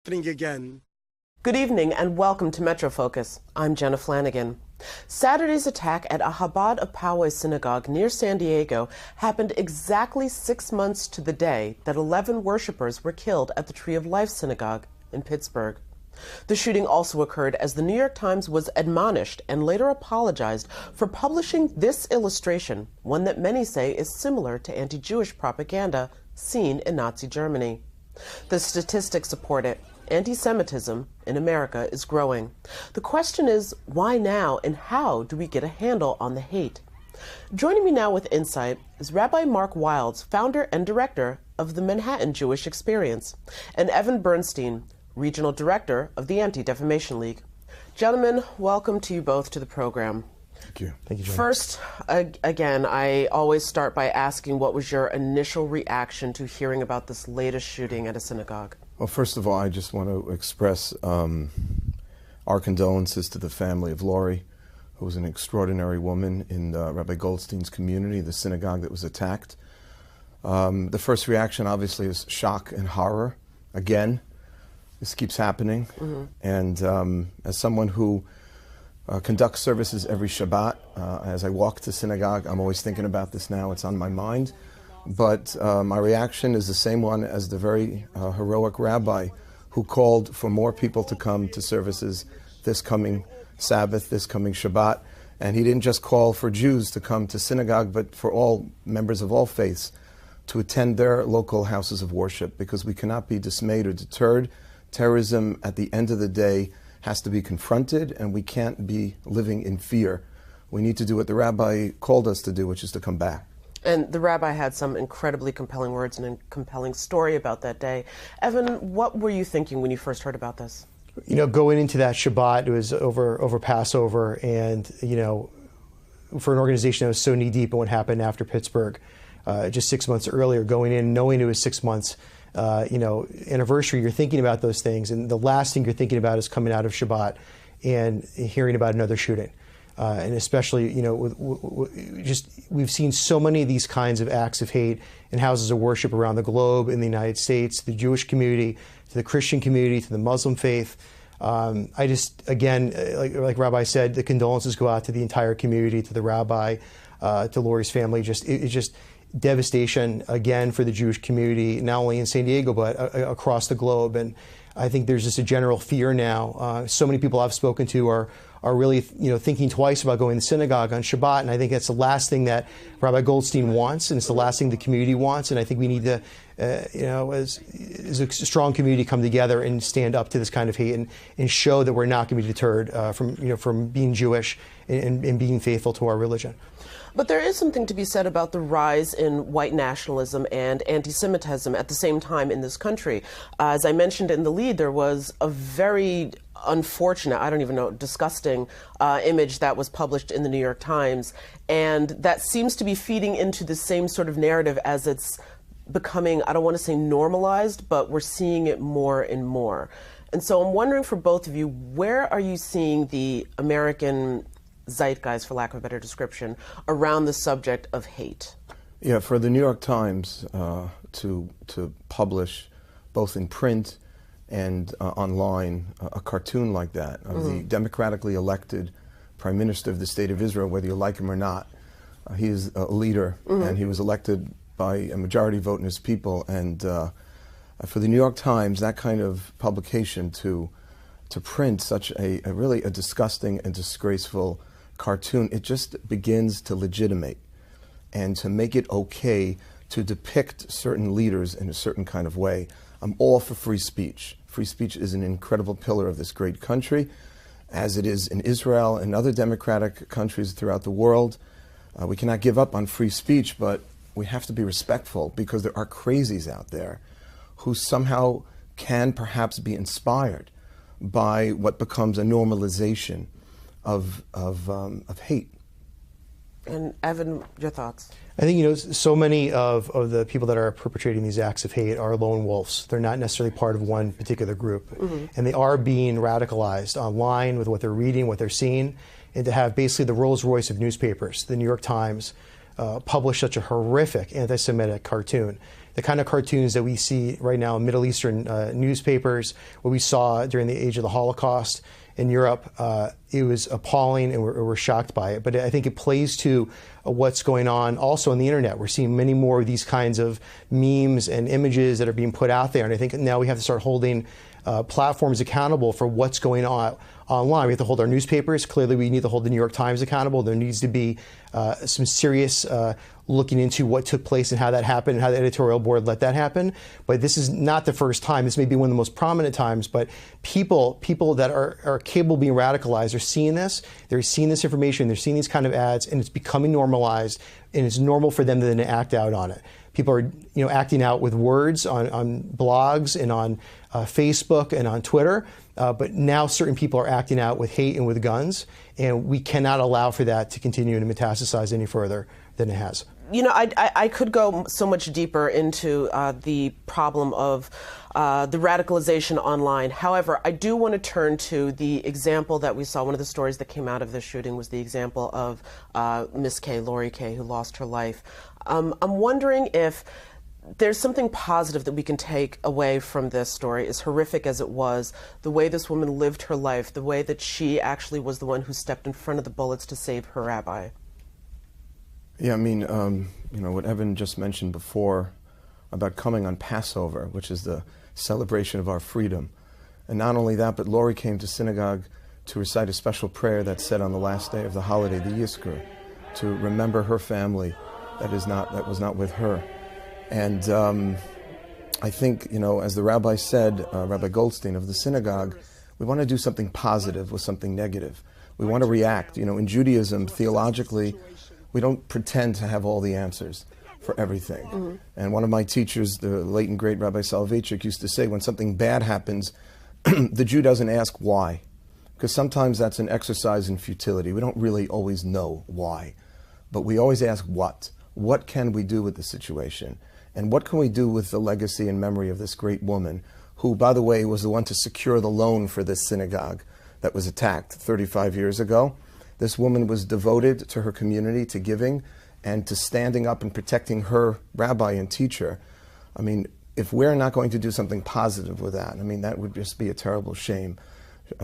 happening again. Good evening and welcome to MetroFocus. I'm Jenna Flanagan. Saturday's attack at a Chabad of Poway synagogue near San Diego happened exactly 6 months to the day that 11 worshipers were killed at the Tree of Life synagogue in Pittsburgh. The shooting also occurred as the New York Times was admonished and later apologized for publishing this illustration, one that many say is similar to anti-Jewish propaganda seen in Nazi Germany. The statistics support it. Anti-Semitism in America is growing. The question is, why now and how do we get a handle on the hate? Joining me now with insight is Rabbi Mark Wilds, founder and director of the Manhattan Jewish Experience, and Evan Bernstein, regional director of the Anti-Defamation League. Gentlemen, welcome to you both to the program. Thank you. Thank you, John. First, again, I always start by asking what was your initial reaction to hearing about this latest shooting at a synagogue? Well, first of all, I just want to express our condolences to the family of Lori, who was an extraordinary woman in Rabbi Goldstein's community, the synagogue that was attacked. The first reaction, obviously, is shock and horror. Again, this keeps happening. Mm-hmm. And as someone who conducts services every Shabbat, as I walk to synagogue, I'm always thinking about this now. It's on my mind. But my reaction is the same one as the very heroic rabbi who called for more people to come to services this coming Sabbath, this coming Shabbat. And he didn't just call for Jews to come to synagogue, but for all members of all faiths to attend their local houses of worship, because we cannot be dismayed or deterred. Terrorism, at the end of the day, has to be confronted, and we can't be living in fear. We need to do what the rabbi called us to do, which is to come back. And the rabbi had some incredibly compelling words and a compelling story about that day. Evan, what were you thinking when you first heard about this? You know, going into that Shabbat, it was over Passover, and, you know, for an organization that was so knee-deep in what happened after Pittsburgh, just 6 months earlier, going in, knowing it was 6 months, anniversary, you're thinking about those things, and the last thing you're thinking about is coming out of Shabbat and hearing about another shooting. And especially, you know, we've seen so many of these kinds of acts of hate in houses of worship around the globe, in the United States, the Jewish community, to the Christian community, to the Muslim faith. I just, again, like Rabbi said, the condolences go out to the entire community, to the rabbi, to Lori's family. It's just devastation, again, for the Jewish community, not only in San Diego, but across the globe. And I think there's just a general fear now. So many people I've spoken to are really, you know, thinking twice about going to synagogue on Shabbat, and I think that's the last thing that Rabbi Goldstein wants, and it's the last thing the community wants. And I think we need to, as a strong community, come together and stand up to this kind of hate and show that we're not going to be deterred from being Jewish and being faithful to our religion. But there is something to be said about the rise in white nationalism and anti-Semitism at the same time in this country. As I mentioned in the lead, there was a very unfortunate, I don't even know, disgusting image that was published in the New York Times. And that seems to be feeding into the same sort of narrative as it's becoming, I don't want to say normalized, but we're seeing it more and more. And so I'm wondering for both of you, where are you seeing the American zeitgeist, for lack of a better description, around the subject of hate? Yeah, for the New York Times to publish, both in print and online, a cartoon like that of the democratically elected Prime Minister of the State of Israel, whether you like him or not. He is a leader, and he was elected by a majority vote in his people. And for the New York Times, that kind of publication to print such a really disgusting and disgraceful cartoon, it just begins to legitimate and to make it okay to depict certain leaders in a certain kind of way. I'm all for free speech. Free speech is an incredible pillar of this great country, as it is in Israel and other democratic countries throughout the world. We cannot give up on free speech, but we have to be respectful, because there are crazies out there who somehow can perhaps be inspired by what becomes a normalization of hate. And Evan, your thoughts? I think, you know, so many of the people that are perpetrating these acts of hate are lone wolves. They're not necessarily part of one particular group. And they are being radicalized online with what they're reading, what they're seeing, and to have basically the Rolls Royce of newspapers, the New York Times, publish such a horrific anti-Semitic cartoon. The kind of cartoons that we see right now in Middle Eastern newspapers, what we saw during the age of the Holocaust in Europe, it was appalling, and we're shocked by it. But I think it plays to what's going on also on the internet. We're seeing many more of these kinds of memes and images that are being put out there, and I think now we have to start holding platforms accountable for what's going on online. We have to hold our newspapers. Clearly, we need to hold the New York Times accountable. There needs to be some serious looking into what took place and how that happened and how the editorial board let that happen. But this is not the first time. This may be one of the most prominent times, but people that are capable of being radicalized are seeing this. They're seeing this information. They're seeing these kind of ads, and it's becoming normalized, and it's normal for them to then act out on it. People are, acting out with words on blogs and on Facebook and on Twitter, but now certain people are acting out with hate and with guns, and we cannot allow for that to continue and metastasize any further than it has. I could go so much deeper into the problem of the radicalization online. However, I do want to turn to the example that we saw. One of the stories that came out of this shooting was the example of Miss K, Lori K, who lost her life. I'm wondering if there's something positive that we can take away from this story, as horrific as it was, the way this woman lived her life, the way that she actually was the one who stepped in front of the bullets to save her rabbi. Yeah, I mean, what Evan just mentioned before about coming on Passover, which is the celebration of our freedom. And not only that, but Lori came to synagogue to recite a special prayer that's said on the last day of the holiday, the Yizkor, to remember her family that was not with her. And I think, as the rabbi said, Rabbi Goldstein of the synagogue, we want to do something positive with something negative. We want to react. In Judaism, theologically, we don't pretend to have all the answers for everything. Mm-hmm. And one of my teachers, the late and great Rabbi Soloveitchik, used to say, when something bad happens, the Jew doesn't ask why, because sometimes that's an exercise in futility. We don't really always know why, but we always ask what. What can we do with the situation? And what can we do with the legacy and memory of this great woman, who, by the way, was the one to secure the loan for this synagogue that was attacked 35 years ago? This woman was devoted to her community, to giving, and to standing up and protecting her rabbi and teacher. I mean, if we're not going to do something positive with that, that would just be a terrible shame.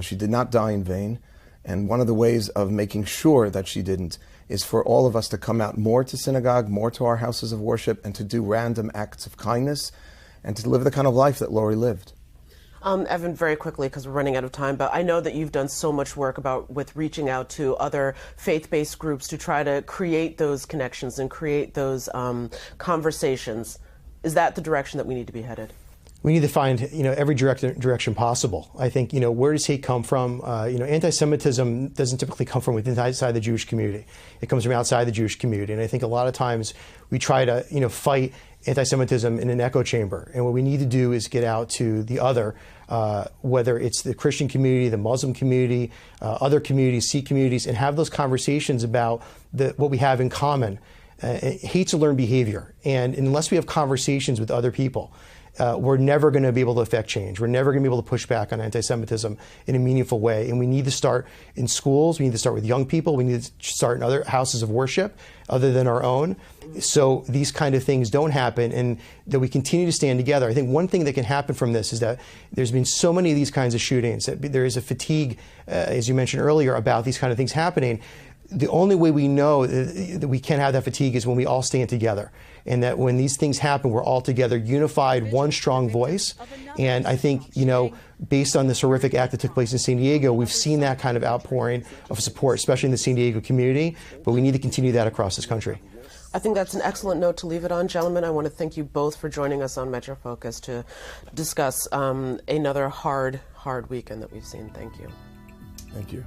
She did not die in vain, and one of the ways of making sure that she didn't is for all of us to come out more to synagogue, more to our houses of worship, and to do random acts of kindness, and to live the kind of life that Lori lived. Evan, very quickly, because we're running out of time, but I know that you've done so much work with reaching out to other faith-based groups to try to create those connections and create those conversations. Is that the direction that we need to be headed? We need to find, every direction possible. I think, where does hate come from? Anti-Semitism doesn't typically come from inside the Jewish community. It comes from outside the Jewish community. And I think a lot of times we try to, fight anti-Semitism in an echo chamber. And what we need to do is get out to the other, whether it's the Christian community, the Muslim community, other communities, Sikh communities, and have those conversations about what we have in common. Hate's a learned behavior. And unless we have conversations with other people, we're never going to be able to affect change. We're never going to be able to push back on anti-Semitism in a meaningful way. And we need to start in schools. We need to start with young people. We need to start in other houses of worship other than our own, so these kind of things don't happen and that we continue to stand together. I think one thing that can happen from this is that there's been so many of these kinds of shootings that there is a fatigue, as you mentioned earlier, about these kind of things happening. The only way we know that we can't have that fatigue is when we all stand together. And that when these things happen, we're all together, unified, one strong voice. And I think, based on this horrific act that took place in San Diego, we've seen that kind of outpouring of support, especially in the San Diego community. But we need to continue that across this country. I think that's an excellent note to leave it on. Gentlemen, I want to thank you both for joining us on MetroFocus to discuss another hard weekend that we've seen. Thank you. Thank you.